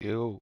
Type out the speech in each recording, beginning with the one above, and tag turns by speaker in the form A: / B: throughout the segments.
A: Yo.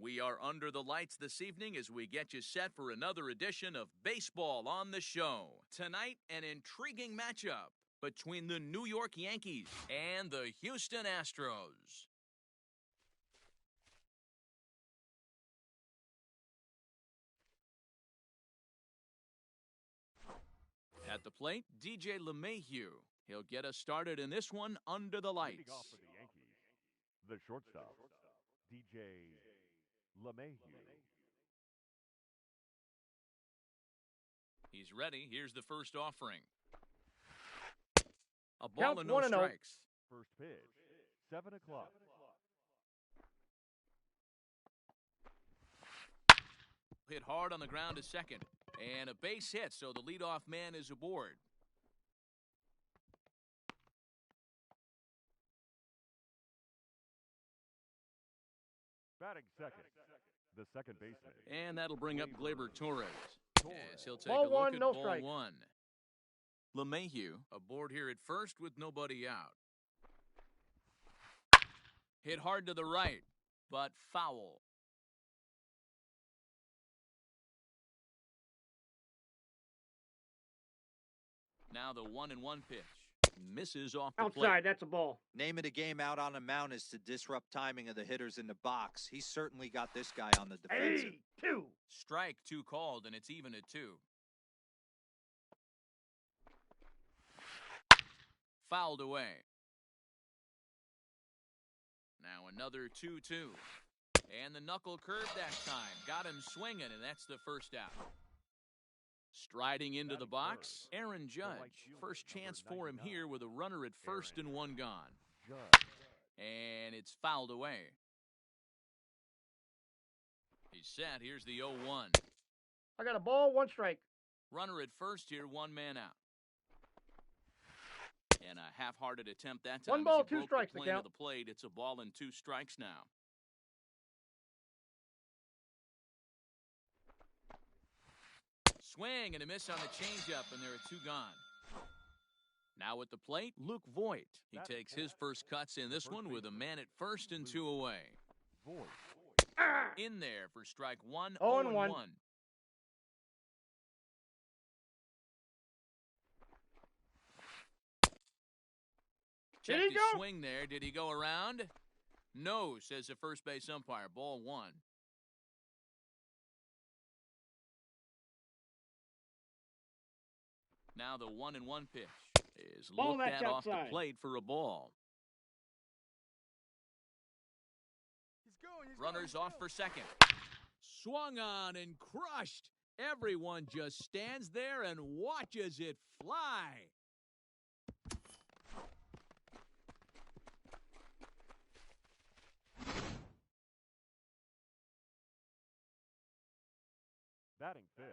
A: We are under the lights this evening as we get you set for another edition of Baseball on the Show. Tonight, an intriguing matchup between the New York Yankees and the Houston Astros. At the plate, DJ LeMahieu. He'll get us started in this one under the lights.
B: Leading off for the Yankees, the shortstop, DJ LeMahieu.
A: He's ready. Here's the first offering. A ball
C: Count
A: and no
C: 1-0.
A: strikes.
B: First pitch, 7 o'clock.
A: Hit hard on the ground to second. And a base hit, so the leadoff man is aboard.
B: Batting second, the second baseman.
A: And that'll bring up Gleyber Torres. Yes, he'll take
C: Ball
A: a look
C: one,
A: at
C: no
A: ball
C: strike.
A: one. LeMahieu aboard here at first with nobody out. Hit hard to the right, but foul. Now the 1-1 pitch. Misses off the plate.
C: Outside, that's a ball.
D: Name of the game out on the mound is to disrupt timing of the hitters in the box. He's certainly got this guy on the defensive.
C: 2.
A: Strike 2 called, and it's even at 2. Fouled away. Now another 2-2. And the knuckle curve that time. Got him swinging, and that's the first out. Striding into the box, Aaron Judge. First chance for him here with a runner at first and one gone. And it's fouled away. He's set. Here's the 0-1.
C: I got a ball, 1 strike.
A: Runner at first here, 1 man out. And a half-hearted attempt that time.
C: 1 ball,
A: as he
C: 2
A: broke
C: strikes
A: the
C: to
A: plane
C: count.
A: of the plate. It's a ball and 2 strikes now. Swing and a miss on the changeup, and there are 2 gone. Now at the plate, Luke Voigt. He takes his first cuts in this one with a man at first and 2 away. In there for strike 1, 0-1. Check
C: Did he
A: his
C: go?
A: swing there. Did he go around? No, says the first base umpire. Ball 1. Now the 1-1 pitch is
C: Ball,
A: looked
C: that's
A: at off the
C: outside.
A: plate for a ball. Runners off for second. Swung on and crushed. Everyone just stands there and watches it fly.
B: Batting fifth.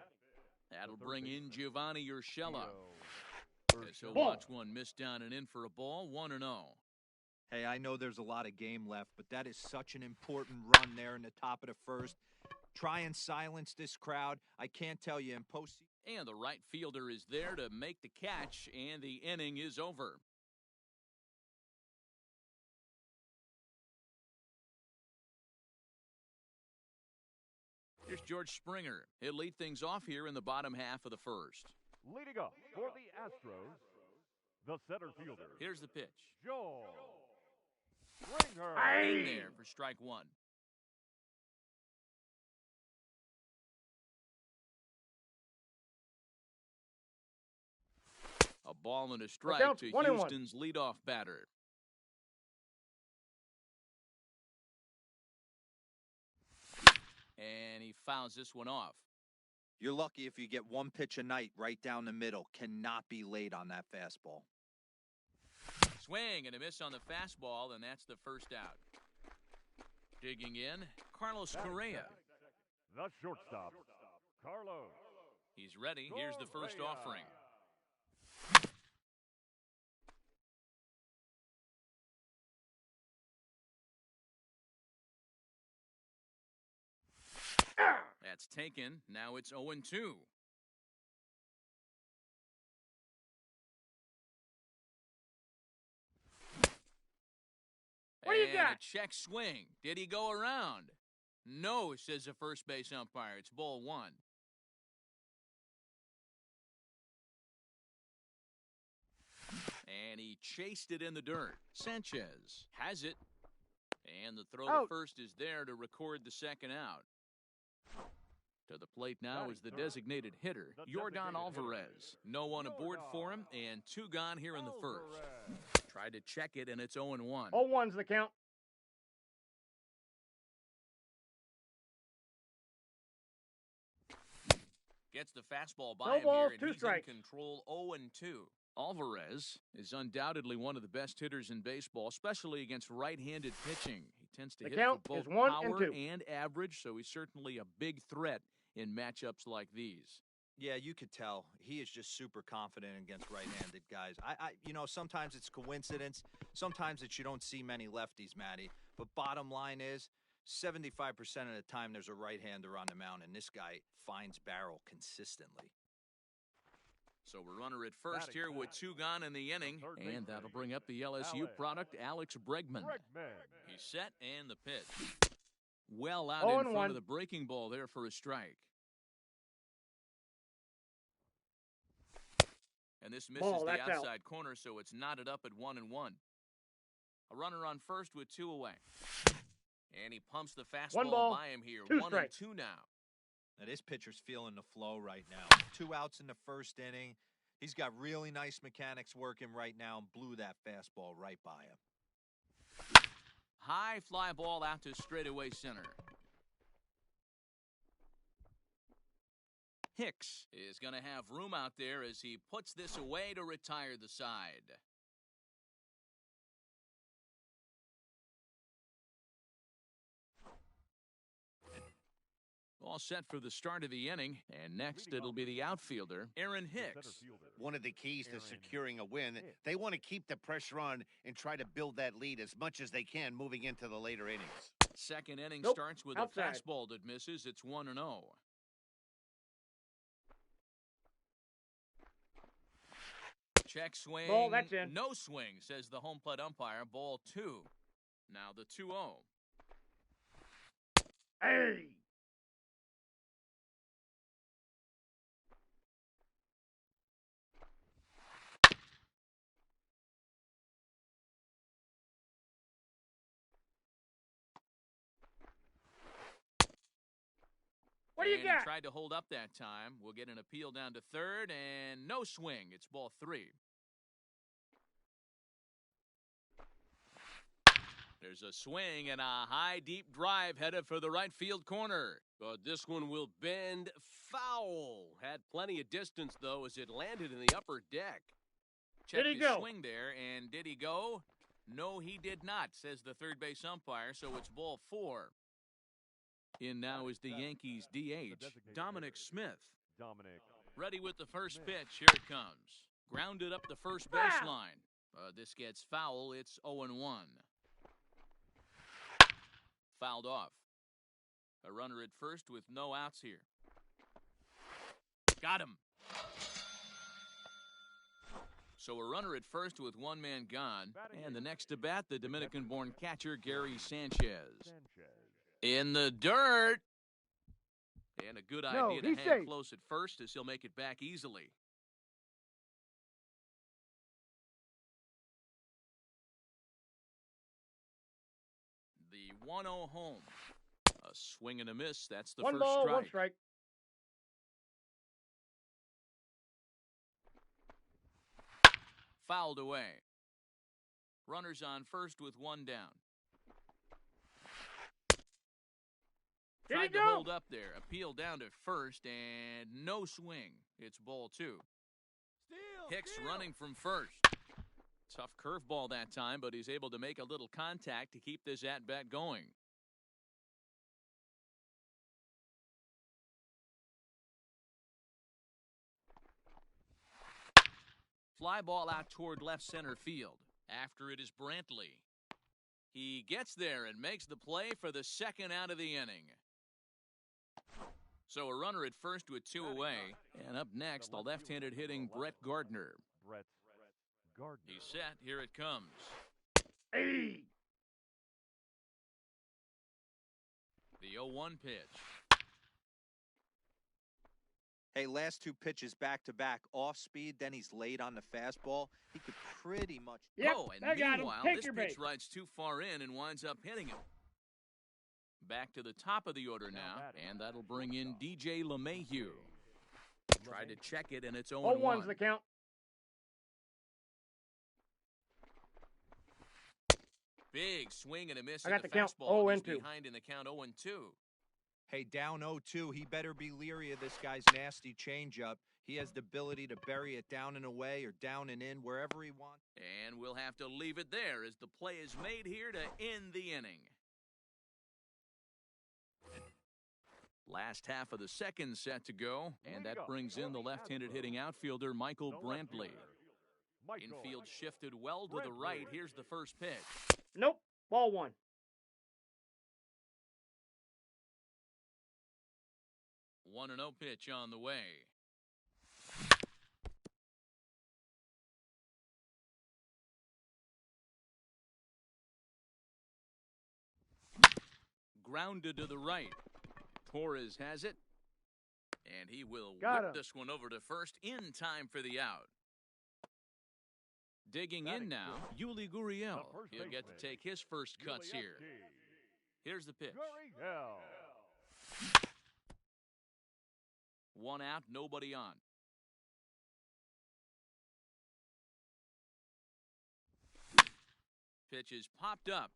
A: That'll bring in Giovanni Urshela. As he'll
C: Ball.
A: watch one miss down and in for a ball, 1-0.
D: Hey, I know there's a lot of game left, but that is such an important run there in the top of the first. Try and silence this crowd. I can't tell you in postseason.
A: And the right fielder is there to make the catch, and the inning is over. Here's George Springer. He'll lead things off here in the bottom half of the first.
B: Leading up for the Astros, the center fielder,
A: Here's the pitch.
B: Joel Springer.
A: In there for strike 1. A ball and a strike
C: out,
A: to
C: 1-1.
A: Houston's leadoff batter. And he fouls this one off.
D: You're lucky if you get 1 pitch a night right down the middle. Cannot be late on that fastball.
A: Swing and a miss on the fastball, and that's the first out. Digging in, Carlos Correa.
B: The shortstop, Carlos.
A: He's ready. Here's the first
B: Correa.
A: offering. That's taken. Now it's 0-2.
C: What do you
A: And
C: got?
A: a check swing. Did he go around? No, says the first base umpire. It's ball one. And he chased it in the dirt. Sanchez has it. And the throw to first is there to record the second out. To the plate now is the designated hitter, Yordan Alvarez. No one aboard for him, and two gone here in the first. Tried to check it, and it's 0-1.
C: 0-1's the count.
A: Gets the fastball by him
C: balls,
A: here, and
C: two
A: he's
C: strikes.
A: in control 0-2. Alvarez is undoubtedly one of the best hitters in baseball, especially against right-handed pitching. He tends to
C: The
A: hit
C: count
A: for both
C: is 1 and
A: power
C: 2.
A: and average, so he's certainly a big threat in matchups like these.
D: Yeah, you could tell. He is just super confident against right-handed guys. Sometimes it's coincidence. Sometimes it's you don't see many lefties, Matty. But bottom line is, 75% of the time there's a right-hander on the mound, and this guy finds barrel consistently.
A: So we're runner at first here with two gone in the inning, and that'll bring up the LSU product, Alex Bregman. He's set, and the pitch. Well out in front of the breaking ball there for a strike. And this misses the outside corner, so it's knotted up at 1-1. A runner on first with two away. And he pumps the fastball by him here. 1-2 now.
D: Now, this pitcher's feeling the flow right now. 2 outs in the first inning. He's got really nice mechanics working right now and blew that fastball right by him.
A: High fly ball out to straightaway center. Hicks is going to have room out there as he puts this away to retire the side. All set for the start of the inning, and next it'll be the outfielder, Aaron Hicks.
E: One of the keys to securing a win, they want to keep the pressure on and try to build that lead as much as they can moving into the later innings.
A: Second inning starts with a fastball that misses. It's 1-0. Check swing.
C: Ball, that's in.
A: No swing, says the home plate umpire. Ball 2. Now the 2-0.
C: Hey! What do you got?
A: He tried to hold up that time. We'll get an appeal down to third, and no swing. It's ball 3. There's a swing and a high, deep drive headed for the right field corner.
F: But this one will bend foul. Had plenty of distance, though, as it landed in the upper deck.
A: Check his swing there, and did he go? No, he did not, says the third base umpire, so it's ball 4. In now is the Yankees DH, Dominic Smith. Ready with the first pitch. Here it comes. Grounded up the first baseline. This gets foul. It's 0-1. Fouled off. A runner at first with no outs here. Got him. So a runner at first with one man gone. And the next to bat, the Dominican-born catcher, Gary Sanchez. In the dirt. And a good idea to hang close at first as he'll make it back easily. The 1-0 home. A swing and a miss. That's the first strike.
C: 1 strike.
A: Fouled away. Runners on first with one down. Tried to hold up there. Appeal down to first, and no swing. It's ball 2. Hicks running from first. Tough curveball that time, but he's able to make a little contact to keep this at-bat going. Fly ball out toward left center field. After it is Brantley. He gets there and makes the play for the second out of the inning. So a runner at first with 2 away. And up next, the left-handed hitting Brett Gardner. He's set. Here it comes.
C: Hey!
A: The 0-1 pitch.
D: Hey, last two pitches back-to-back off speed, then he's late on the fastball. He could pretty much...
C: Yep,
A: Oh, and
C: I got him.
A: meanwhile,
C: Take
A: this
C: your
A: pitch
C: bait.
A: rides too far in and winds up hitting him. Back to the top of the order now, and that'll bring in DJ LeMahieu. Try to check it, and it's 0-1.
C: 0-1's the count.
A: Big swing and a miss
C: I
A: at
C: got
A: the
C: the count.
A: fastball. He's
C: 0-2.
A: behind in the count 0-2.
D: Hey, down 0-2, he better be leery of this guy's nasty changeup. He has the ability to bury it down and away or down and in, wherever he wants.
A: And we'll have to leave it there as the play is made here to end the inning. Last half of the second set to go, and that brings in the left-handed hitting outfielder Michael Brantley. Infield shifted well to the right. Here's the first pitch.
C: Nope. Ball one.
A: One 1-0 pitch on the way. Grounded to the right. Torres has it. And he will whip this one over to first in time for the out. Digging in now, Yuli Gurriel. He'll get to take his first cuts here. Here's the pitch. One out, nobody on. Pitch is popped up.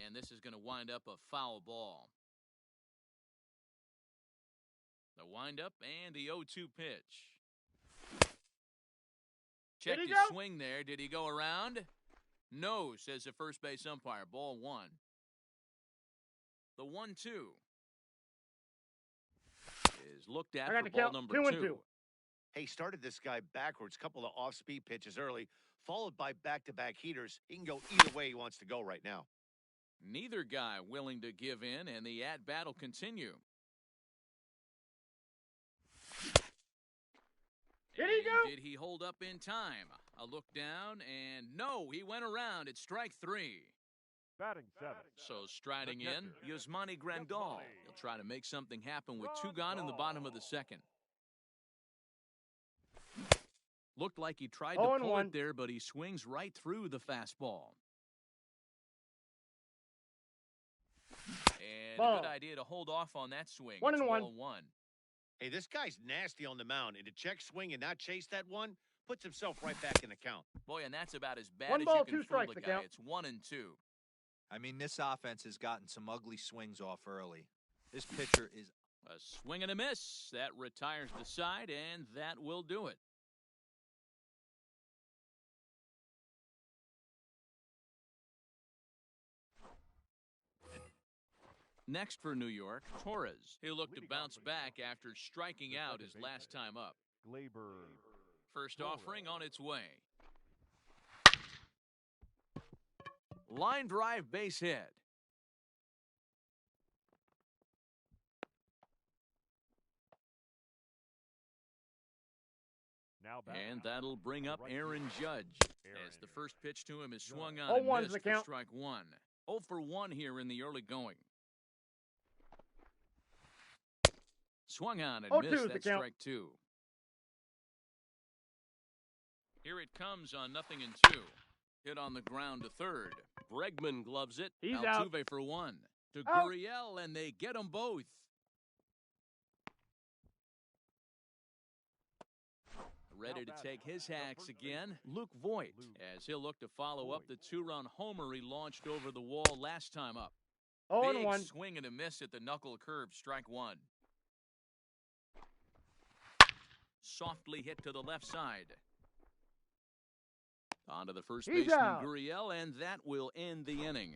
A: And this is going to wind up a foul ball. The windup and the 0-2 pitch. Checked his swing there. Did he go around? No, says the first base umpire. Ball one. The 1-2 is looked at for ball number 2.
E: Hey, started this guy backwards. Couple of off-speed pitches early, followed by back-to-back heaters. He can go either way he wants to go right now.
A: Neither guy willing to give in, and the at-bat will continue.
C: Did he go?
A: Did he hold up in time? A look down, and no, he went around. It's strike 3.
B: Batting 7.
A: So striding in, Yasmani Grandal. He'll try to make something happen with 2 gone in the bottom of the second. Looked like he tried to pull it there, but he swings right through the fastball. And a good idea to hold off on that swing.
C: 1-1.
A: Ball 1.
E: Hey, this guy's nasty on the mound, and to check swing and not chase that one puts himself right back in the count.
A: Boy, and that's about as bad
C: 1
A: as
C: ball,
A: you can
C: 2
A: fool
C: strikes
A: the
C: to
A: guy.
C: count.
A: It's 1 and 2.
D: I mean, this offense has gotten some ugly swings off early. This pitcher is...
A: A swing and a miss. That retires the side, and that will do it. Next for New York, Torres. He looked to bounce back after striking out his last time up.
B: Glaber.
A: First offering on its way. Line drive base hit. And that'll bring up Aaron Judge. As the first pitch to him is swung on and missed for strike 1. 0 for 1 here in the early going. Swung on and missed. That's strike 2. Here it comes on 0-2. Hit on the ground to third. Bregman gloves it.
C: He's
A: Altuve
C: out.
A: for 1. To Gurriel, and they get them both. Ready to take his hacks again, Luke Voigt, as he'll look to follow up the 2-run homer he launched over the wall last time up.
C: 0-1.
A: Big swing and a miss at the knuckle curve, strike 1. Softly hit to the left side. On to the first baseman, Gurriel, and that will end the inning.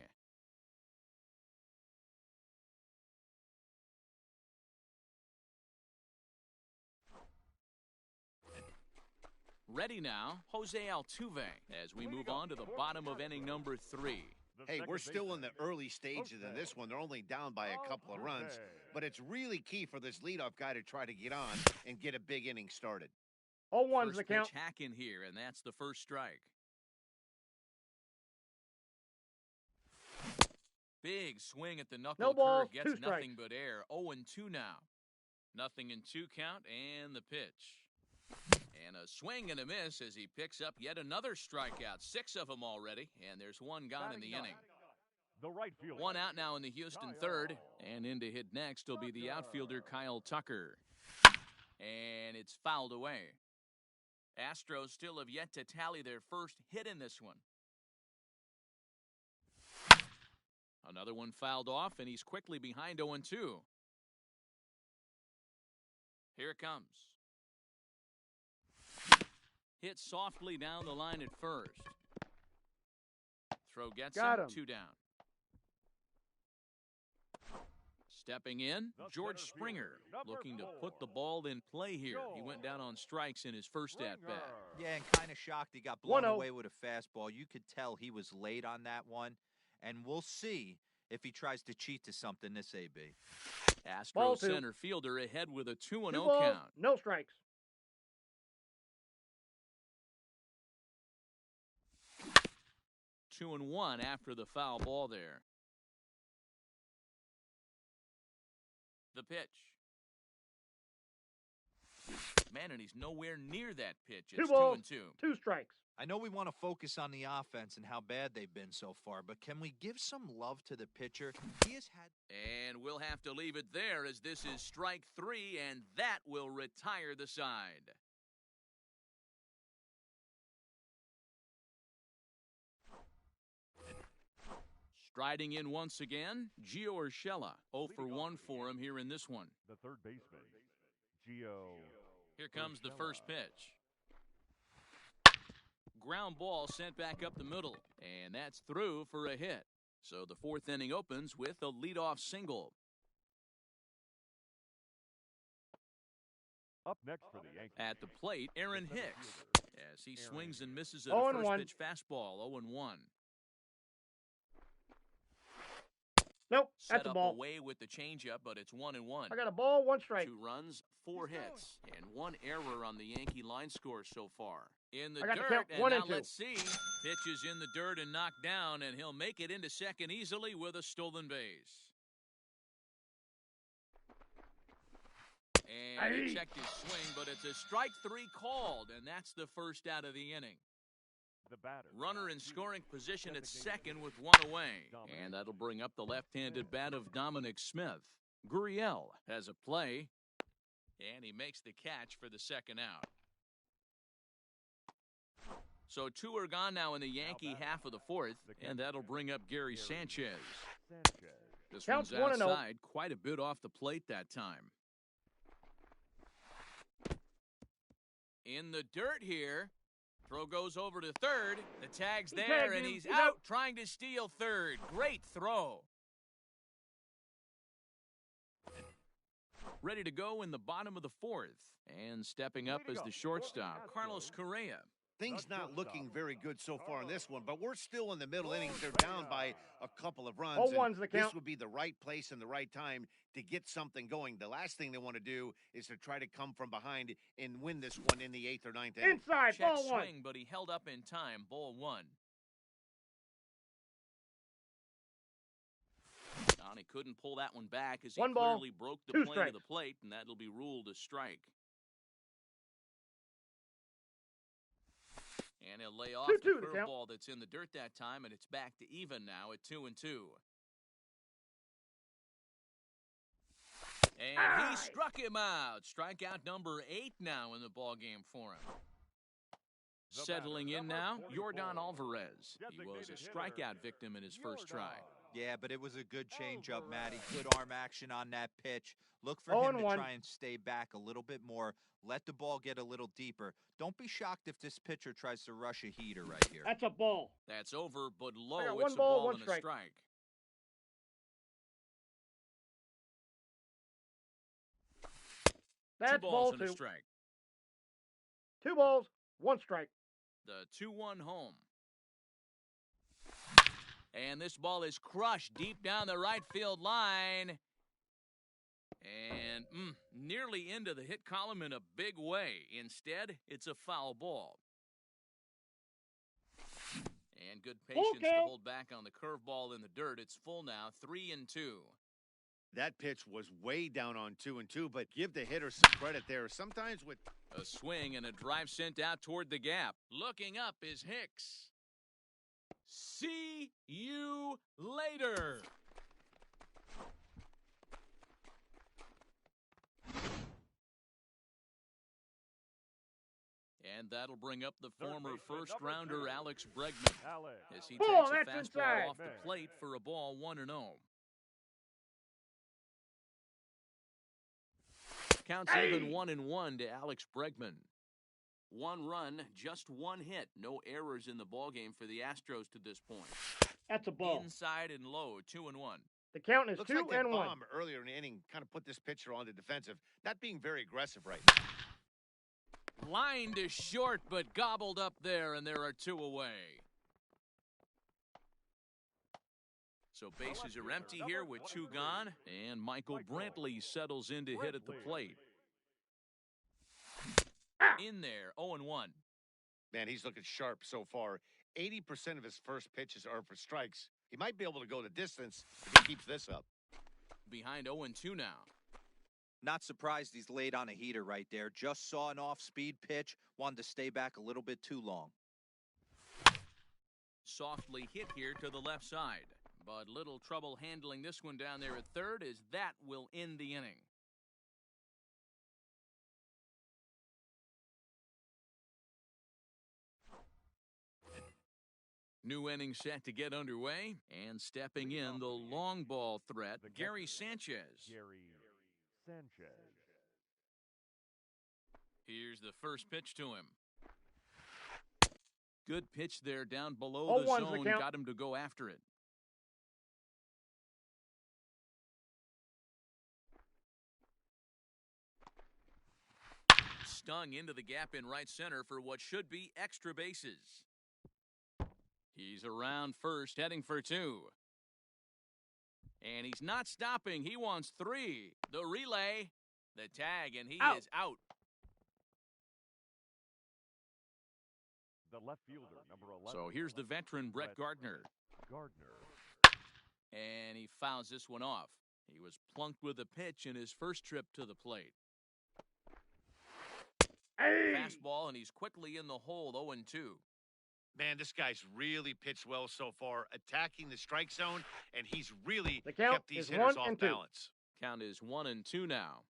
A: Ready now, Jose Altuve, as we move on to the bottom of inning number 3.
E: Hey, we're still in the early stages of this one. They're only down by a couple of runs, but it's really key for this leadoff guy to try to get on and get a big inning started.
C: 0-1's the count.
A: First pitch hack in here, and that's the first strike. big swing at the knuckle
C: No balls,
A: curve. Gets
C: 2 strikes.
A: nothing but air. 0-2 now. Nothing in 2 count, and the pitch. And a swing and a miss as he picks up yet another strikeout. 6 of them already, and there's 1 gone in the inning.
B: The right fielder.
A: 1 out now in the Houston third, and in to hit next will be the outfielder Kyle Tucker. And it's fouled away. Astros still have yet to tally their first hit in this one. Another one fouled off, and he's quickly behind 0-2. Here it comes. Hit softly down the line at first. Throw gets
C: Got him.
A: 2 down. Stepping in, George Springer, looking to put the ball in play here. He went down on strikes in his first at-bat.
D: Yeah, and kind of shocked he got blown
C: 1-0.
D: away with a fastball. You could tell he was late on that one, and we'll see if he tries to cheat to something this AB.
C: Ball
A: Astros
C: 2.
A: center fielder ahead with a 2-0
C: 2 balls,
A: count.
C: no strikes.
A: 2-1 after the foul ball there. The pitch. Man, and he's nowhere near that pitch.
C: 2
A: It's
C: balls,
A: 2-2.
C: 2 strikes.
D: I know we want to focus on the offense and how bad they've been so far, but can we give some love to the pitcher? He has had...
A: And we'll have to leave it there as this is strike 3, and that will retire the side. Striding in once again, Gio Urshela. 0 for 1 for him here in this one.
B: The third baseman, Gio.
A: Here comes the first pitch. Ground ball sent back up the middle, and that's through for a hit. So the 4th inning opens with a leadoff single.
B: Up next for the Yankees.
A: At the plate, Aaron Hicks, as he swings and misses at a
C: 0-1.
A: first pitch fastball. 0-1.
C: Nope,
A: Set
C: that's a
A: up
C: ball.
A: away with the changeup, but it's 1-1.
C: I got a ball, 1 strike.
A: 2 runs, 4 hits, and 1 error on the Yankee line score so far. In the
C: I got the
A: dirt,
C: count,
A: and
C: 1
A: now
C: and 2.
A: let's see. Pitches in the dirt and knocked down, and he'll make it into second easily with a stolen base. And he checked his swing, but it's a strike 3 called, and that's the first out of the inning.
B: The batter.
A: Runner in scoring position at second with 1 away. And that'll bring up the left-handed bat of Dominic Smith. Gurriel has a play, and he makes the catch for the second out. So 2 are gone now in the Yankee half of the 4th, and that'll bring up Gary Sanchez. This
C: Counts
A: one's
C: 1-0.
A: outside, quite a bit off the plate that time. In the dirt here. Throw goes over to third. The tag's there,
C: tagged
A: and
C: him.
A: he's
C: He's
A: out
C: out.
A: trying to steal third. Great throw. Ready to go in the bottom of the 4th. And stepping up as the shortstop, Carlos Correa.
E: Things not looking very good so far in this one, but we're still in the middle innings. They're down by a couple of runs.
C: 0-1's
E: and
C: the count.
E: This would be the right place and the right time to get something going. The last thing they want to do is to try to come from behind and win this one in the 8th or 9th inning.
C: Inside,
A: Check
C: ball 1.
A: swing, but he held up in time. Ball 1. He couldn't pull that one back as he
C: 1 ball,
A: clearly broke the
C: 2
A: plane
C: strikes.
A: of the plate, and that'll be ruled a strike. And he'll lay off
C: 2-2
A: the
C: to count.
A: curveball that's in the dirt that time, and it's back to even now at 2-2. And he struck him out. Strikeout number 8 now in the ballgame for him. Settling in now, Yordan Alvarez. He was a strikeout victim in his first try.
D: Yeah, but it was a good changeup, Matty. Good arm action on that pitch. Look for him to
C: 0-1.
D: try and stay back a little bit more. Let the ball get a little deeper. Don't be shocked if this pitcher tries to rush a heater right here.
C: That's a ball.
A: That's over, but
C: I
A: low.
C: got
A: It's
C: 1
A: a
C: ball,
A: ball
C: 1
A: and a
C: strike.
A: strike.
C: That's
A: 2
C: ball
A: balls and
C: 2.
A: a strike.
C: 2 balls, 1 strike.
A: The 2-1 home. And this ball is crushed deep down the right field line. And nearly into the hit column in a big way. Instead, it's a foul ball. And good
C: Full
A: patience to
C: count.
A: hold back on the curveball in the dirt. It's full now, 3-2.
E: That pitch was way down on 2-2, but give the hitter some credit there. Sometimes with
A: A swing and a drive sent out toward the gap. Looking up is Hicks. See you later. And that'll bring up the former first-rounder Alex Bregman as he takes a
C: that's
A: fastball
C: inside.
A: off the plate for a ball 1-0. Counts even 1-1 to Alex Bregman. 1 run, just 1 hit. No errors in the ballgame for the Astros to this point.
C: That's a ball.
A: Inside and low, 2-1.
C: The count is
E: looks
C: 2
E: like that
C: and 1.
E: bomb earlier in the inning kind of put this pitcher on the defensive, not being very aggressive right now.
A: Line to short, but gobbled up there, and there are 2 away. So bases are empty here with 2 gone, and Michael Brantley settles in to hit at the plate. In there, 0-1.
E: Man, he's looking sharp so far. 80% of his first pitches are for strikes. He might be able to go the distance if he keeps this up.
A: Behind 0-2 now.
D: Not surprised he's laid on a heater right there. Just saw an off-speed pitch. Wanted to stay back a little bit too long.
A: Softly hit here to the left side. But little trouble handling this one down there at third, as that will end the inning. New inning set to get underway, and stepping in the long ball threat, Gary Sanchez. Here's the first pitch to him. Good pitch there down below the
C: 0-1's the
A: zone,
C: count.
A: got him to go after it. Stung into the gap in right center for what should be extra bases. He's around first, heading for 2. And he's not stopping. He wants 3. The relay, the tag, and he is out.
B: The left fielder, number 11.
A: So here's the veteran Brett Gardner. And he fouls this one off. He was plunked with a pitch in his first trip to the plate. Fastball, and he's quickly in the hole, 0-2.
E: Man, this guy's really pitched well so far, attacking the strike zone, and he's really
C: The count
E: kept these
C: is
E: hitters
C: 1
E: off
C: and 2.
E: balance.
A: Count is 1-2 now.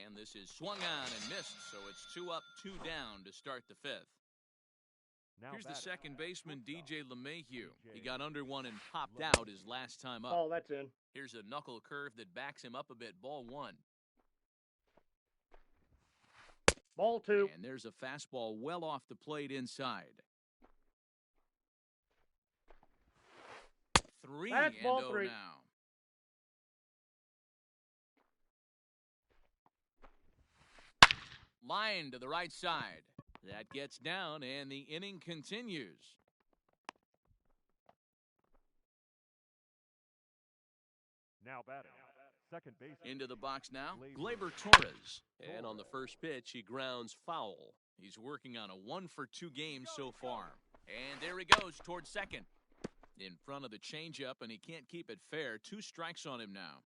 A: And this is swung on and missed, so it's 2 up, 2 down to start the 5th. Here's the second baseman, DJ LeMahieu. He got under one and popped out his last time up.
C: Oh, that's in.
A: Here's a knuckle curve that backs him up a bit, ball 1.
C: Ball 2.
A: And there's a fastball well off the plate inside. 3
C: That's
A: and
C: ball
A: 0
C: 3.
A: now. Line to the right side. That gets down, and the inning continues.
B: Now batting. Second base.
A: Into the box now, Gleyber Torres.
F: And on the first pitch, he grounds foul.
A: He's working on a 1-for-2 game so far. And there he goes towards second. In front of the changeup, and he can't keep it fair. 2 strikes on him now.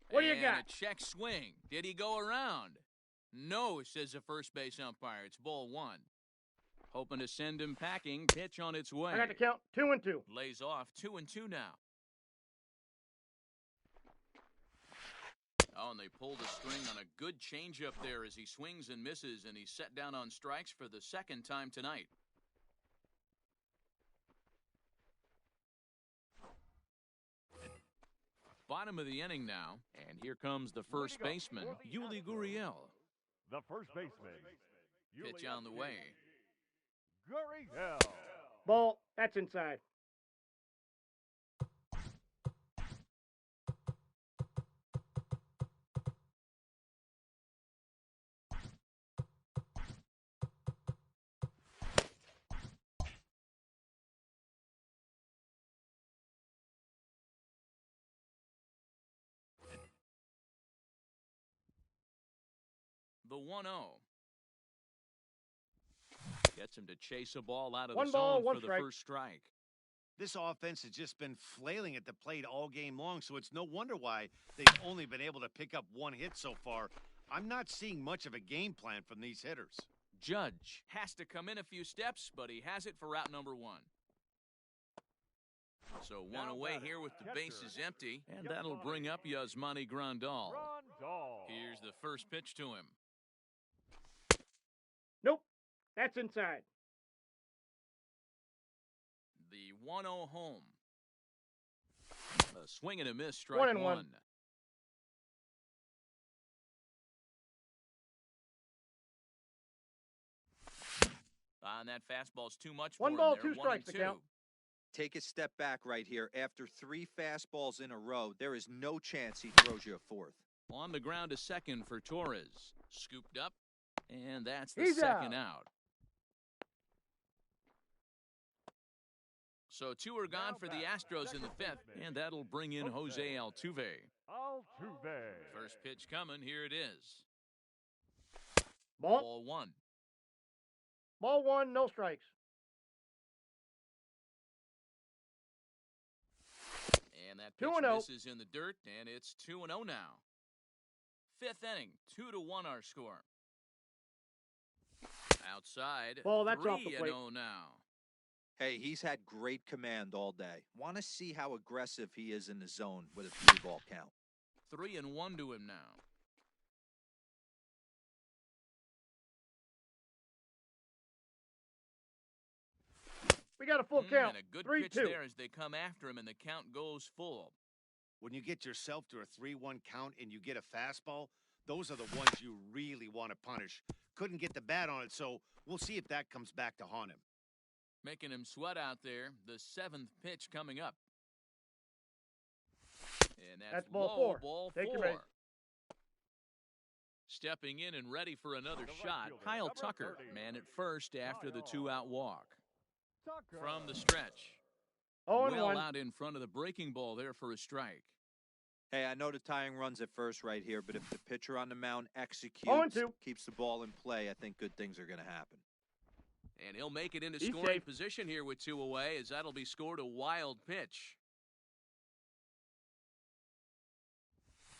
C: What do you
A: And
C: got?
A: a check swing. Did he go around? No, says the first base umpire. It's ball 1. Hoping to send him packing. Pitch on its way.
C: I got the count 2-2.
A: Lays off 2-2 now. Oh, and they pulled a string on a good changeup there as he swings and misses, and he's set down on strikes for the second time tonight. Bottom of the inning now, and here comes the first baseman, Yuli Gurriel.
B: The first baseman.
A: Pitch on the way.
B: Gurriel.
C: Ball. That's inside.
A: The 1-0. Gets him to chase a ball out of
C: One
A: the
C: ball,
A: zone
C: one
A: for the
C: strike.
A: first strike.
E: This offense has just been flailing at the plate all game long, so it's no wonder why they've only been able to pick up one hit so far. I'm not seeing much of a game plan from these hitters.
A: Judge has to come in a few steps, but he has it for out number 1. So one away here with the bases empty, and that'll bring up Yasmani Grandal. Here's the first pitch to him.
C: Nope. That's inside.
A: The 1-0 home. A swing and a miss, strike
C: 1-1.
A: And that fastball's too much for
C: One
A: him
C: ball,
A: there.
C: 2 strikes to
A: 1-2.
C: count.
D: Take a step back right here. After 3 fastballs in a row, there is no chance he throws you a fourth.
A: On the ground to second for Torres. Scooped up, and that's the
C: He's
A: second out. So 2 are gone for the Astros in the 5th, and that'll bring in Jose Altuve. First pitch coming, here it is.
C: Ball.
A: Ball 1.
C: Ball 1, no strikes.
A: And that pitch
C: 2-0.
A: misses in the dirt, and it's 2-0 now. 5th inning, 2-1 our score. Outside,
C: Ball, that's off the
A: 3-0
C: plate.
A: now.
D: Hey, he's had great command all day. Want to see how aggressive he is in the zone with a 3-ball count.
A: 3-1 to him now.
C: We got a full count.
A: And a good
C: 3-2.
A: pitch there as they come after him, and the count goes full.
E: When you get yourself to a 3-1 count and you get a fastball, those are the ones you really want to punish. Couldn't get the bat on it, so we'll see if that comes back to haunt him.
A: Making him sweat out there. The 7th pitch coming up. And that's
C: ball
A: low,
C: 4.
A: Ball
C: Take
A: 4.
C: your base.
A: Stepping in and ready for another shot, Kyle Tucker, man at first after the 2-out walk. From the stretch.
C: 0-1.
A: Well out in front of the breaking ball there for a strike.
D: Hey, I know the tying runs at first right here, but if the pitcher on the mound executes,
C: 0-2.
D: keeps the ball in play, I think good things are going to happen.
A: And he'll make it into
C: He's
A: scoring
C: safe.
A: position here with 2 away, as that'll be scored a wild pitch.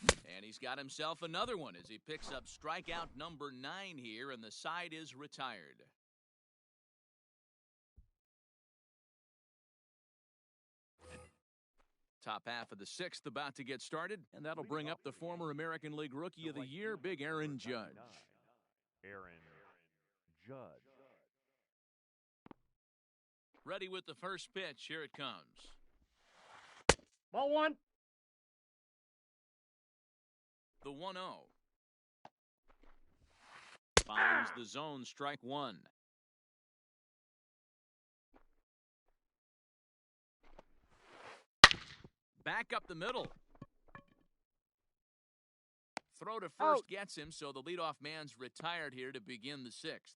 A: And he's got himself another one as he picks up strikeout number 9 here, and the side is retired. Top half of the 6th about to get started, and that'll bring up the former American League Rookie of the Year, Big Aaron Judge.
B: Aaron Judge.
A: Ready with the first pitch. Here it comes.
C: Ball 1.
A: The 1-0. Finds the zone, strike 1. Back up the middle. Throw to first gets him, so the leadoff man's retired here to begin the 6th.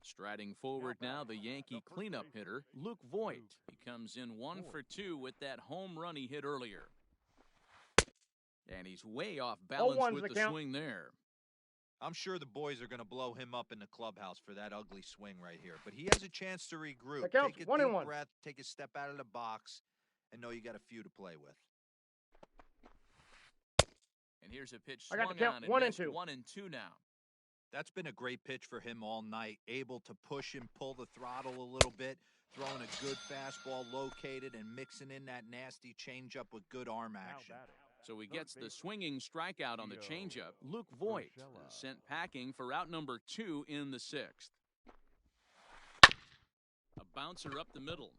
A: Striding forward now, the Yankee cleanup hitter, Luke Voigt. He comes in 1 for 2 with that home run he hit earlier. And he's way off balance
C: 0-1's
A: with
C: the
A: the
C: count.
A: swing there.
D: I'm sure the boys are going to blow him up in the clubhouse for that ugly swing right here. But he has a chance to regroup.
C: The count's
D: Take a
C: 1-1.
D: deep breath, take a step out of the box, and know you got a few to play with.
A: And here's a pitch
C: I got
A: swung
C: the count,
A: on and
C: 1 and
A: missed.
C: 2.
A: 1-2 now.
D: That's been a great pitch for him all night. Able to push and pull the throttle a little bit, throwing a good fastball located and mixing in that nasty changeup with good arm action.
A: So he gets the swinging strikeout on the changeup. Luke Voigt is sent packing for out number 2 in the 6th. A bouncer up the middle.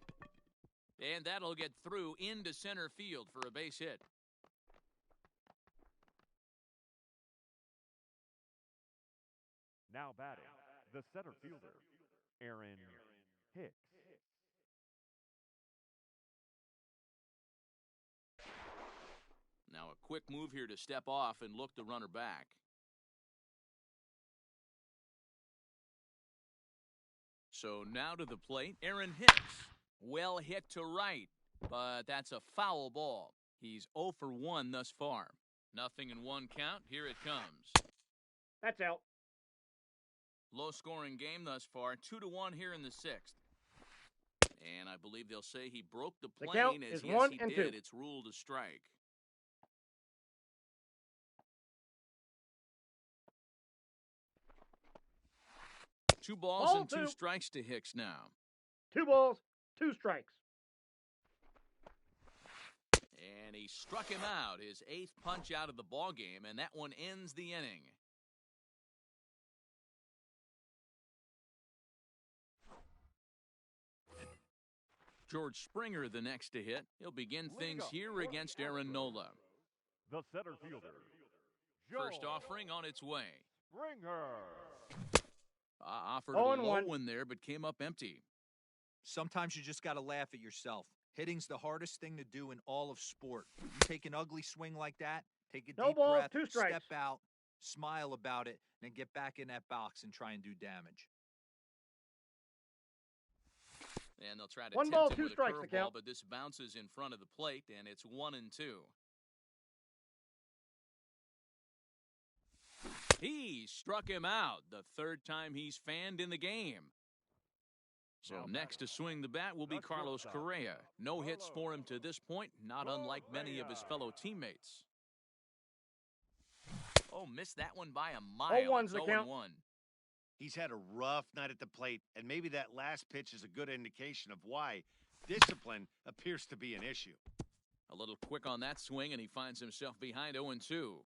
A: And that'll get through into center field for a base hit.
B: Now batting, the center fielder, Aaron Hicks.
A: Now a quick move here to step off and look the runner back. So now to the plate, Aaron Hicks. Well hit to right, but that's a foul ball. He's 0 for 1 thus far. Nothing in 1 count. Here it comes.
C: That's out.
A: Low-scoring game thus far, 2-1 here in the sixth. And I believe they'll say he broke the
C: The
A: plane,
C: count
A: as
C: is
A: yes,
C: 1
A: he
C: and
A: did.
C: 2.
A: It's ruled a strike. Two balls
C: Ball
A: and two
C: 2.
A: strikes to Hicks now.
C: 2 balls, 2 strikes.
A: And he struck him out, his 8th punch out of the ball game, and that one ends the inning. George Springer the next to hit. He'll begin things here against Aaron Nola.
B: The center fielder.
A: First offering on its way.
B: Springer.
A: Offered a low one there, but came up empty.
D: Sometimes you just got to laugh at yourself. Hitting's the hardest thing to do in all of sport. You take an ugly swing like that, take a deep
C: balls,
D: breath,
C: 2 strikes.
D: step out, smile about it, and then get back in that box and try and do damage.
A: And they'll try to
C: 1
A: tempt
C: ball,
A: him
C: 2
A: with a
C: strikes the
A: curveball,
C: count.
A: but this bounces in front of the plate, and it's 1-2. He struck him out, the 3rd time he's fanned in the game. So next to swing the bat will be Carlos Correa. No hits for him to this point, not unlike many of his fellow teammates. Oh, missed that one by a mile.
C: 0-1's the count.
A: 0-1.
E: He's had a rough night at the plate, and maybe that last pitch is a good indication of why discipline appears to be an issue.
A: A little quick on that swing, and he finds himself behind 0-2.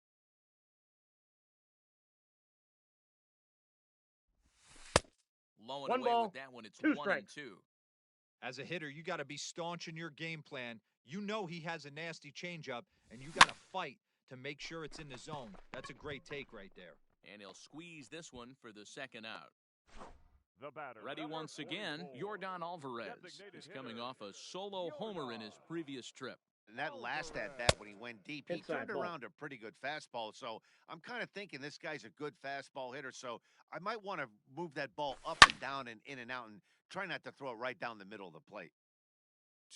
A: Low and
C: 1
A: away
C: ball,
A: with that one. It's
C: 2
A: 1-2.
C: strikes.
D: As a hitter, you got to be staunch in your game plan. You know he has a nasty changeup, and you got to fight to make sure it's in the zone. That's a great take right there.
A: And he'll squeeze this one for the second out.
B: The batter.
A: Ready once again, Yordan Alvarez is coming off a solo homer in his previous trip.
E: And that last at-bat when he went deep, he
C: Inside
E: turned
C: ball.
E: around a pretty good fastball. So I'm kind of thinking this guy's a good fastball hitter. So I might want to move that ball up and down and in and out and try not to throw it right down the middle of the plate.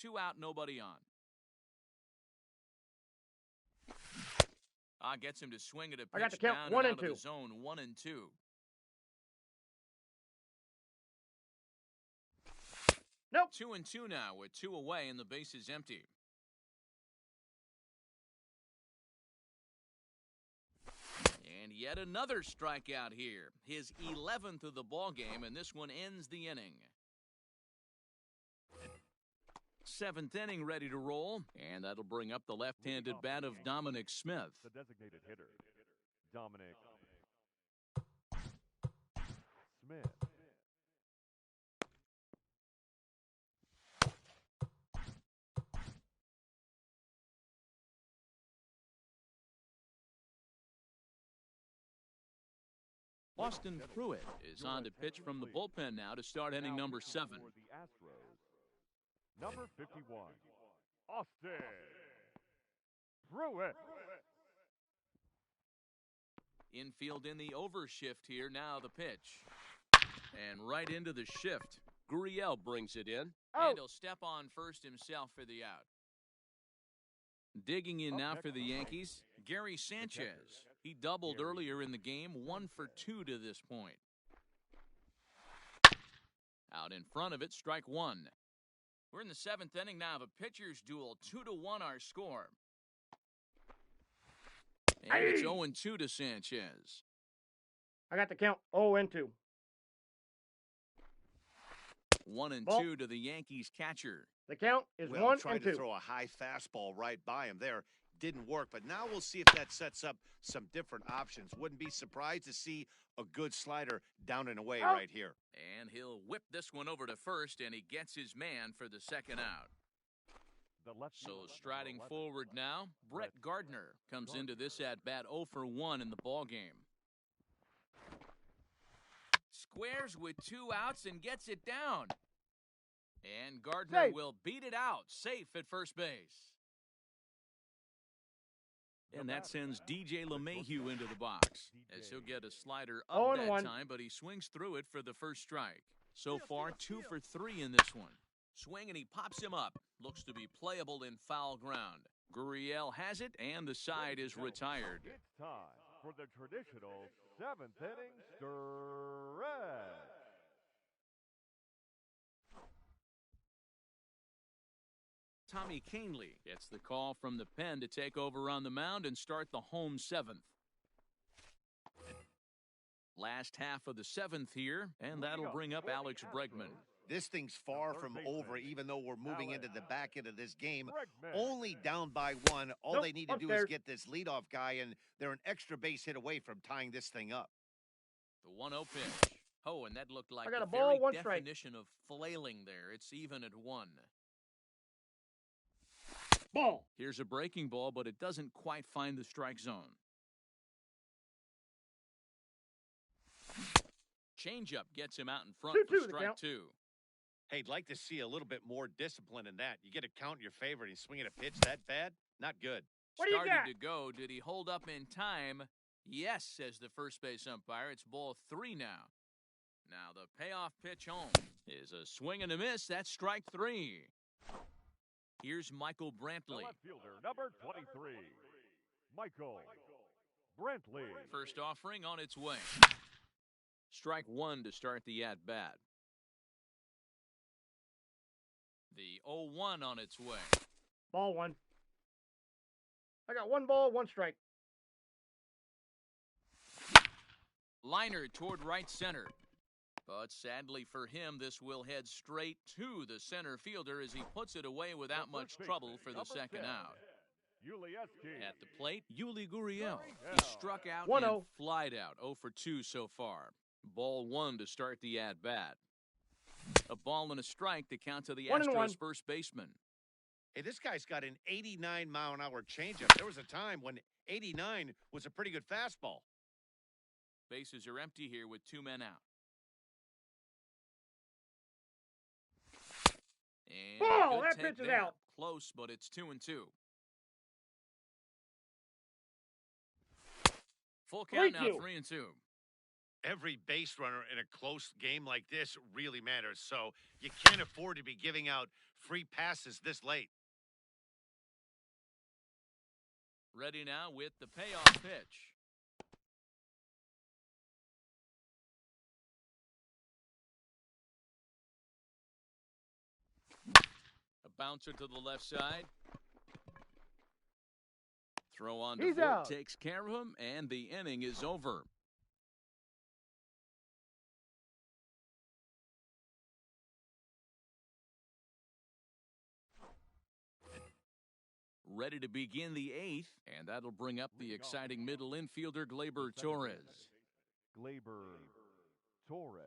A: 2 out, nobody on. Gets him to swing at a pitch
C: I got the count,
A: down
C: 1
A: and
C: and
A: out of
C: 2.
A: the zone, 1-2.
C: Nope.
A: 2-2 now with 2 away and the base is empty. And yet another strikeout here. His 11th of the ball game, and this one ends the inning. 7th inning ready to roll, and that'll bring up the left-handed bat of Dominic Smith.
B: The designated hitter. Dominic Smith.
A: Austin Pruitt is on to pitch from the bullpen now to start inning number 7.
B: For the Astros. Number 51, Austin Pruitt.
A: Infield in the overshift here, now the pitch. And right into the shift.
F: Gurriel brings it in.
A: And he'll step on first himself for the out. Digging in now for the Yankees, Gary Sanchez. He doubled earlier in the game, 1 for 2 to this point. Out in front of it, strike 1. We're in the 7th inning now of a pitcher's duel. 2-1 our score. And it's 0-2 to Sanchez.
C: I got the count, 0-2.
A: 1-2 to the Yankees catcher.
C: The count is
E: Well,
C: 1
E: tried
C: and
E: to
C: 2.
E: throw a high fastball right by him there. Didn't work, but now we'll see if that sets up some different options. Wouldn't be surprised to see a good slider down and away right here.
A: And he'll whip this one over to first, and he gets his man for the second out. So striding forward now, Brett Gardner comes into this at-bat 0 for 1 in the ballgame. Squares with 2 outs and gets it down. And Gardner
C: Safe.
A: will beat it out, safe at first base. And that sends DJ LeMahieu into the box, as he'll get a slider up that
C: 0-1.
A: time, but he swings through it for the first strike. So far, 2 for 3 in this one. Swing and he pops him up. Looks to be playable in foul ground. Gurriel has it, and the side is retired.
B: It's time for the traditional seventh inning stretch.
A: Tommy Canely gets the call from the pen to take over on the mound and start the home seventh. Last half of the seventh here, and that'll bring up Alex Bregman.
E: This thing's far from over, even though we're moving into the back end of this game. Only down by one. All they need to do is get this leadoff guy, and they're an extra base hit away from tying this thing up.
A: The 1-0 pitch. Oh, and that looked like
C: I got
A: the
C: a ball,
A: very
C: one strike.
A: definition of flailing there. It's even at 1.
C: Ball.
A: Here's a breaking ball, but it doesn't quite find the strike zone. Changeup gets him out in front
C: 2-2
A: for
C: the
A: strike
C: count.
A: 2.
E: Hey, I'd like to see a little bit more discipline in that. You get a count in your favor and you swing at a pitch that bad? Not good.
C: What do you
A: Started
C: got?
A: to go. Did he hold up in time? Yes, says the first base umpire. It's ball 3 now. Now the payoff pitch home is a swing and a miss. That's strike 3. Here's Michael
B: The
A: Brantley.
B: left fielder, number 23, Michael Brantley.
A: First offering on its way. Strike 1 to start the at-bat. The 0-1 on its way.
C: Ball 1. I got 1 ball, 1 strike.
A: Liner toward right center. But sadly for him, this will head straight to the center fielder as he puts it away without much trouble for the second out. At the plate, Yuli Gurriel. He struck out
C: 1-0.
A: and flied out. 0 for 2 so far. Ball 1 to start the at-bat. A ball and a strike to count to the
C: 1-1.
A: Astros first baseman.
E: Hey, this guy's got an 89-mile-an-hour changeup. There was a time when 89 was a pretty good fastball.
A: Bases are empty here with 2 men out. And
C: Ball!
A: good
C: That
A: take
C: pitch is
A: there.
C: out.
A: Close, but it's 2-2. Full count now, 3-2.
E: Every base runner in a close game like this really matters, so you can't afford to be giving out free passes this late.
A: Ready now with the payoff pitch. A bouncer to the left side. Throw on to
C: He's
A: Ford
C: out.
A: takes care of him, and the inning is over. Ready to begin the 8th, and that'll bring up the exciting middle infielder Gleyber Torres.
B: Gleyber Torres.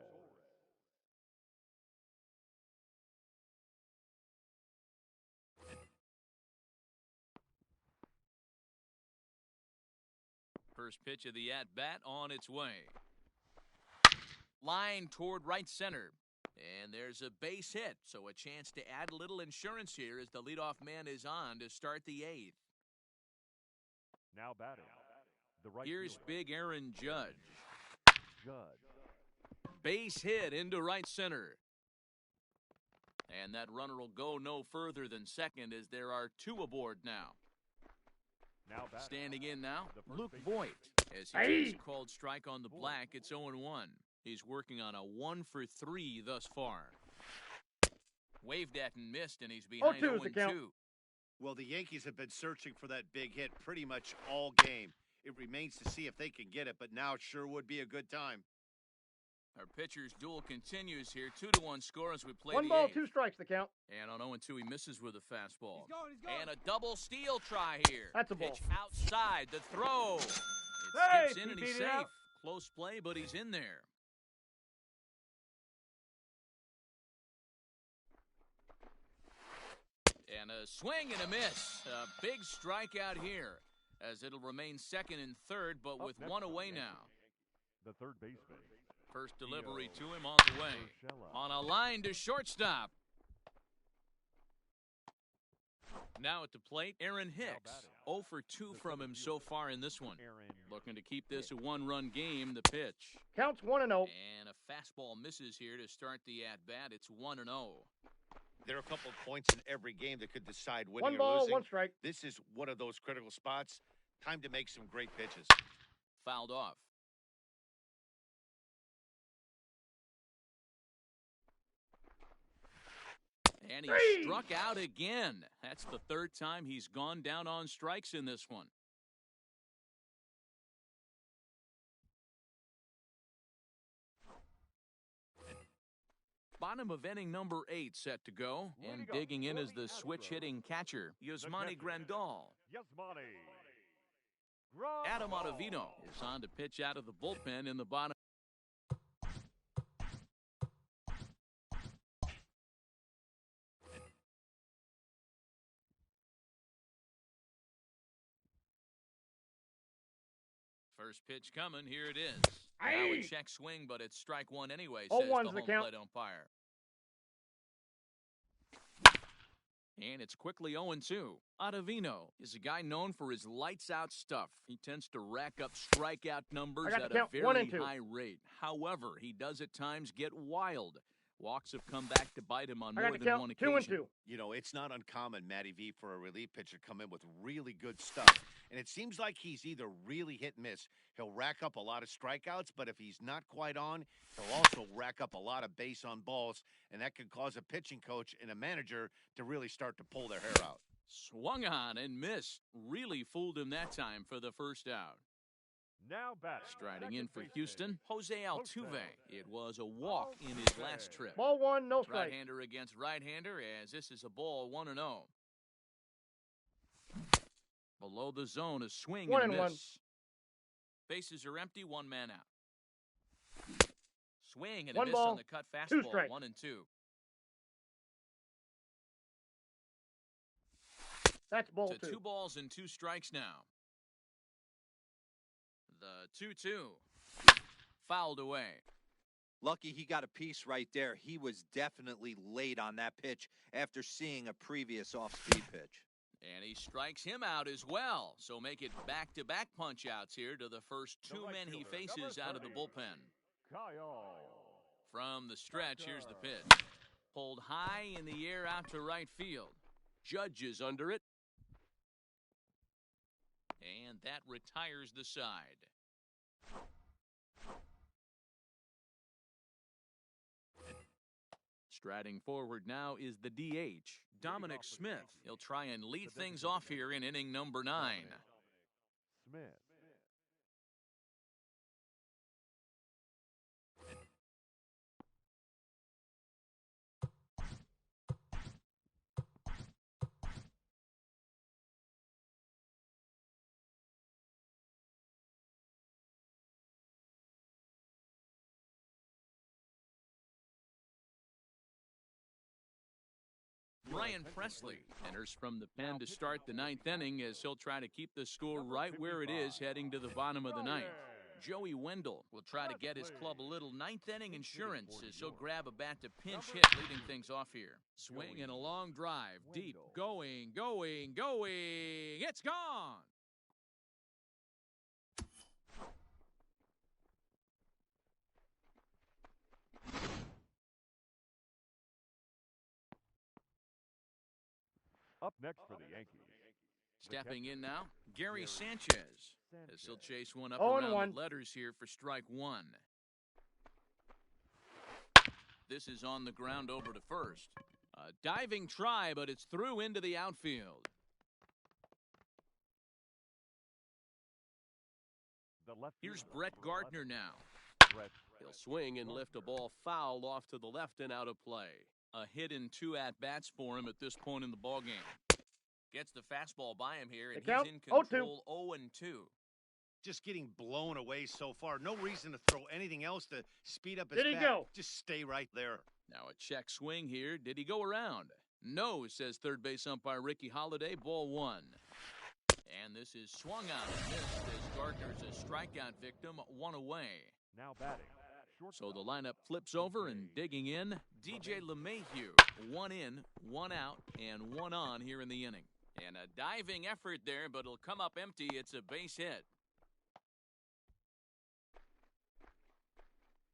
A: First pitch of the at-bat on its way. Line toward right center. And there's a base hit, so a chance to add a little insurance here as the leadoff man is on to start the 8th.
B: Now batting. The right
A: Here's
B: fielder,
A: big Aaron Judge.
B: Judge.
A: Base hit into right center. And that runner will go no further than second as there are 2 aboard now.
B: Now batting.
A: Standing in now,
B: The first
A: Luke
B: baseman.
A: Voigt. As he
C: Hey!
A: takes a called strike on the black, it's 0-1. He's working on a 1 for 3 thus far. Waved at and missed, and he's behind
C: 0-2 is the
A: 0-2.
C: count.
E: Well, the Yankees have been searching for that big hit pretty much all game. It remains to see if they can get it, but now it sure would be a good time.
A: Our pitcher's duel continues here. 2-1 score as we play
C: 1
A: the
C: ball,
A: 8th.
C: 2 strikes the count.
A: And on 0-2, he misses with a fastball.
F: He's going.
A: And a double steal try here.
C: That's a ball.
A: Pitch outside, the throw. It
C: Hey,
A: skips in and
C: he
A: he's
C: beat it
A: safe.
C: out.
A: Close play, but he's in there. And a swing and a miss. A big strikeout here as it'll remain second and third, but with
B: next
A: 1
B: up,
A: away
B: Yankees.
A: now.
B: The third baseman.
A: First delivery
B: Theo
A: to him on the way.
B: Urshela.
A: On a line to shortstop. Now at the plate, Aaron Hicks.
B: batting.
A: 0 for 2 from him so far in this one.
B: Aaron
A: Looking to keep this a 1-run game, the pitch.
C: Counts 1-0.
A: And a fastball misses here to start the at-bat. It's 1-0.
E: There are a couple of points in every game that could decide winning
C: 1
E: or
C: ball,
E: losing.
C: 1 strike.
E: This is one of those critical spots. Time to make some great pitches.
A: Fouled off. And he struck out again. That's the third time he's gone down on strikes in this one. Bottom of inning number 8 set to go. And digging in is the switch-hitting catcher, Yasmani Grandal. Adam Ottavino is on to pitch out of the bullpen in the bottom. First pitch coming. Here it is. Now a check swing, but it's strike one anyway, says the home plate umpire. And it's quickly 0-2. Ottavino is a guy known for his lights-out stuff. He tends to rack up strikeout numbers at a very high rate. However, he does at times get wild. Walks have come back to bite him on more than one occasion.
E: 2-2. You know, it's not uncommon, Matty V, for a relief pitcher to come in with really good stuff. And it seems like he's either really hit and miss. He'll rack up a lot of strikeouts, but if he's not quite on, he'll also rack up a lot of base on balls, and that could cause a pitching coach and a manager to really start to pull their hair out.
A: Swung on and missed. Really fooled him that time for the first out.
B: Now batting.
A: Striding in for Houston, Jose Altuve. It was a walk in his last trip.
C: Ball 1, no strike.
A: Right-hander against right-hander, as this is a ball 1-0. Below the zone, a swing and a miss. Bases are empty, one man out. Swing and a miss on the cut fastball, 1-2.
C: That's ball 2.
A: 2 balls and 2 strikes now. The 2-2. Fouled away.
D: Lucky he got a piece right there. He was definitely late on that pitch after seeing a previous off-speed pitch.
A: And he strikes him out as well. So make it back-to-back punch-outs here to the first 2 men he faces out of the bullpen. From the stretch, here's the pitch. Pulled high in the air out to right field. Judge is under it. And that retires the side. Striding forward now is the DH, Dominic Smith. He'll try and lead things off here in inning number 9.
B: Smith.
A: Brian Presley enters from the pen to start the 9th inning as he'll try to keep the score right where it is heading to the bottom of the 9th. Joey Wendell will try to get his club a little 9th inning insurance as he'll grab a bat to pinch hit, leading things off here. Swing and a long drive, deep, going. It's gone!
B: Up next for the Yankees.
A: Stepping in now, Gary Sanchez, as he'll chase one up around the letters here for strike 1. This is on the ground over to first. A diving try, but it's through into the outfield. Here's Brett Gardner now.
F: He'll swing and lift a ball foul off to the left and out of play.
A: A hit in 2 at-bats for him at this point in the ballgame. Gets the fastball by him here, and he's in control 0-2.
E: Just getting blown away so far. No reason to throw anything else to speed up his bat.
C: Did he go?
E: Just stay right there.
A: Now a check swing here. Did he go around? No, says third base umpire Ricky Holiday. Ball 1. And this is swung out and missed as Gardner's a strikeout victim, 1 away.
B: Now batting.
A: So the lineup flips over and digging in, DJ LeMahieu. 1 in, 1 out, and 1 on here in the inning. And a diving effort there, but it'll come up empty. It's a base hit.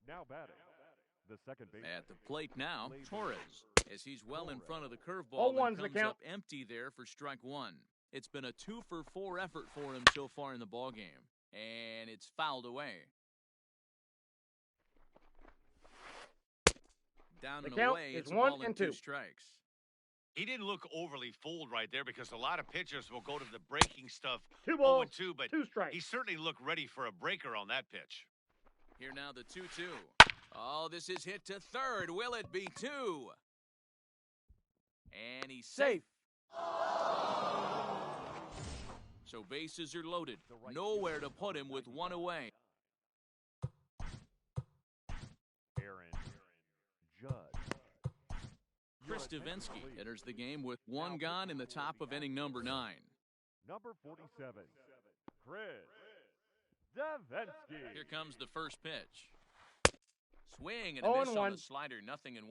B: Now batting. The second base.
A: At the plate now, Torres, as he's well in front of the curveball and comes up empty there for strike 1. It's been a 2-for-4 effort for him so far in the ballgame, and it's fouled away. Down and away, it's 1 and 2 strikes.
E: He didn't look overly fooled right there because a lot of pitchers will go to the breaking stuff
C: 2 balls,
E: 0-2, but
C: 2 strikes.
E: he certainly looked ready for a breaker on that pitch.
A: Here now the 2-2. Oh, this is hit to third. Will it be 2? And he's safe. So bases are loaded. Nowhere to put him with one away.
B: Aaron Judge.
A: Chris Davinsky enters the game with 1 gone in the top of inning number 9.
B: Number 47, Chris Davinsky.
A: Here comes the first pitch. Swing and a miss on the slider, 0-1.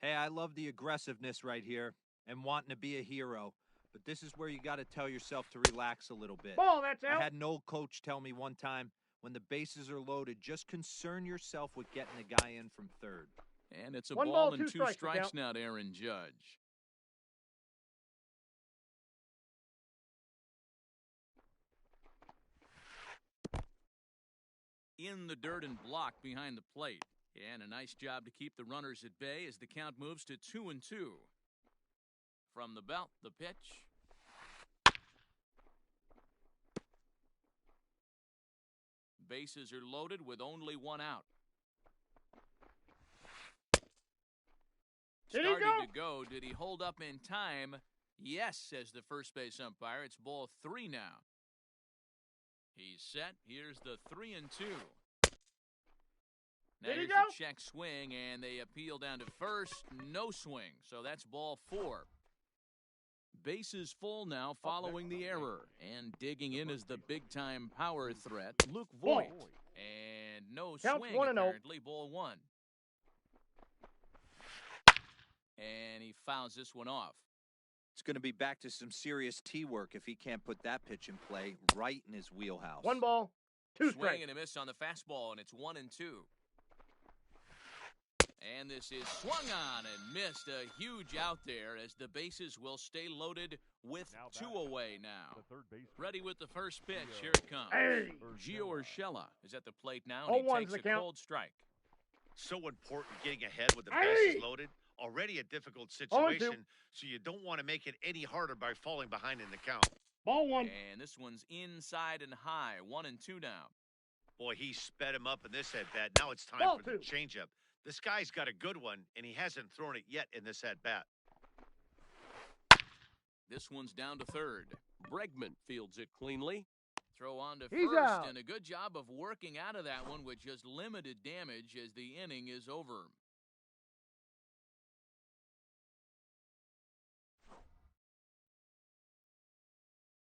D: Hey, I love the aggressiveness right here and wanting to be a hero. But this is where you got to tell yourself to relax a little bit.
C: Ball, that's out.
D: I had an old coach tell me one time, when the bases are loaded, just concern yourself with getting the guy in from third.
A: And it's a
C: 1
A: ball
C: ball,
A: and
C: 2
A: 2 strikes
C: count.
A: now to Aaron Judge. In the dirt and blocked behind the plate. And a nice job to keep the runners at bay as the count moves to 2-2. From the belt, the pitch. Bases are loaded with only 1 out.
C: Did he
A: Starting
C: go?
A: to go. Did he hold up in time? Yes, says the first base umpire. It's ball 3 now. He's set. Here's the 3-2. Now
C: Did he
A: here's
C: go?
A: a check swing, and they appeal down to first. No swing, so that's ball 4. Bases full now following the error. And digging in is the big-time power threat, Luke Voigt. And no
C: Counts
A: swing,
C: 1-0.
A: apparently, ball 1. And he fouls this one off.
D: It's going to be back to some serious tee work if he can't put that pitch in play right in his wheelhouse.
C: 1 ball, 2
A: Swing
C: strikes.
A: and a miss on the fastball, and it's 1-2. And this is swung on and missed. A huge out there as the bases will stay loaded with 2 away now.
B: The third baseman.
A: Ready with the first pitch. Here it comes.
C: Hey!
A: Gio Urshela is at the plate now, and he
C: 0-1's
A: takes
C: the
A: a
C: count.
A: cold strike.
E: So important getting ahead with the
C: Hey!
E: bases loaded. Already a difficult
C: 0-2.
E: situation, so you don't want to make it any harder by falling behind in the count.
C: Ball 1.
A: And this one's inside and high. 1-2 now.
E: Boy, he sped him up in this at-bat. Now it's time
C: Ball
E: for the
C: 2.
E: changeup. This guy's got a good one, and he hasn't thrown it yet in this at-bat.
A: This one's down to third.
F: Bregman fields it cleanly.
A: Throw on to
C: He's
A: first,
C: out.
A: and a good job of working out of that one with just limited damage as the inning is over.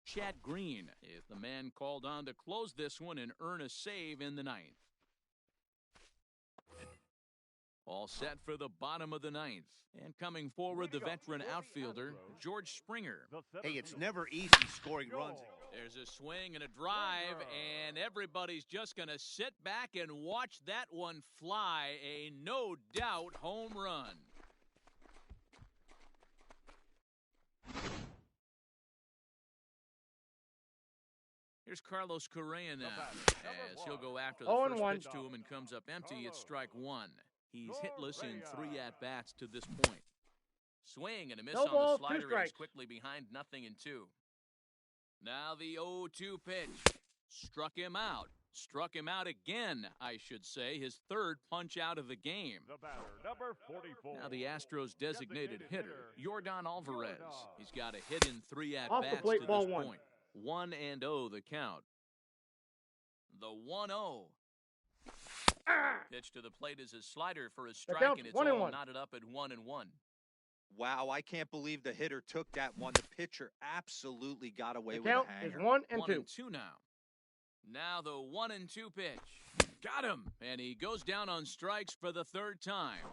A: Chad Green is the man called on to close this one and earn a save in the 9th. All set for the bottom of the 9th. And coming forward, the veteran outfielder, George Springer.
E: Hey, it's never easy scoring runs.
A: There's a swing and a drive, and everybody's just going to sit back and watch that one fly. A no-doubt home run. Here's Carlos Correa now, as he'll go after the first
C: 0-1.
A: pitch to him and comes up empty. It's strike 1. He's hitless in 3 at-bats to this point. Swing and a miss
C: No
A: on the
C: balls, 2
A: slider. He's
C: strikes.
A: quickly behind 0-2. Now the 0-2 pitch. Struck him out. Struck him out again, I should say. His 3rd punch out of the game.
B: The batter, number 44.
A: Now the Astros' designated hitter, Yordan Alvarez. He's got a hit in 3
C: Off the
A: at-bats
C: plate,
A: to
C: ball
A: this
C: 1.
A: point. 1-0 the count. The 1-0. Pitch to the plate is a slider for a strike,
C: count's
A: and it's
C: 1-1.
A: all knotted up at 1-1.
D: Wow, I can't believe the hitter took that one. The pitcher absolutely got away
C: The
D: with a
C: count is
D: hanger.
C: 1 and 2.
A: 1-2 now. Now the 1-2 pitch. Got him, and he goes down on strikes for the 3rd time.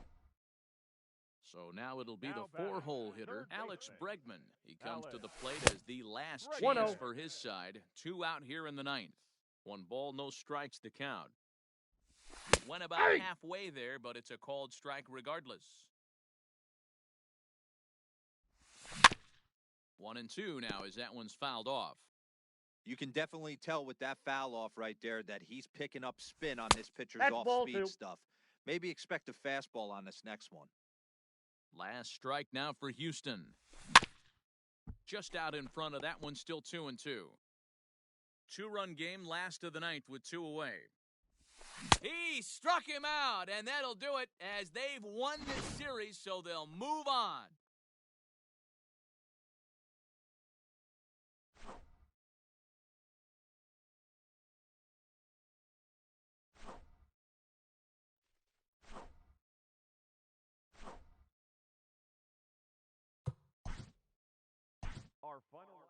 A: So now it'll be the 4-hole hitter, Alex Bregman. He comes to the plate as the last chance
C: 1-0.
A: for his side. 2 out here in the 9th. 1 ball, no strikes to count. Went about halfway there, but it's a called strike regardless. 1-2 now as that one's fouled off.
D: You can definitely tell with that foul off right there that he's picking up spin on this pitcher's
C: That's ball
D: off-speed
C: 2.
D: stuff. Maybe expect a fastball on this next one.
A: Last strike now for Houston. Just out in front of that one, still 2-2. Two-run game, last of the ninth with 2 away. He struck him out, and that'll do it as they've won this series, so they'll move on.
B: Our final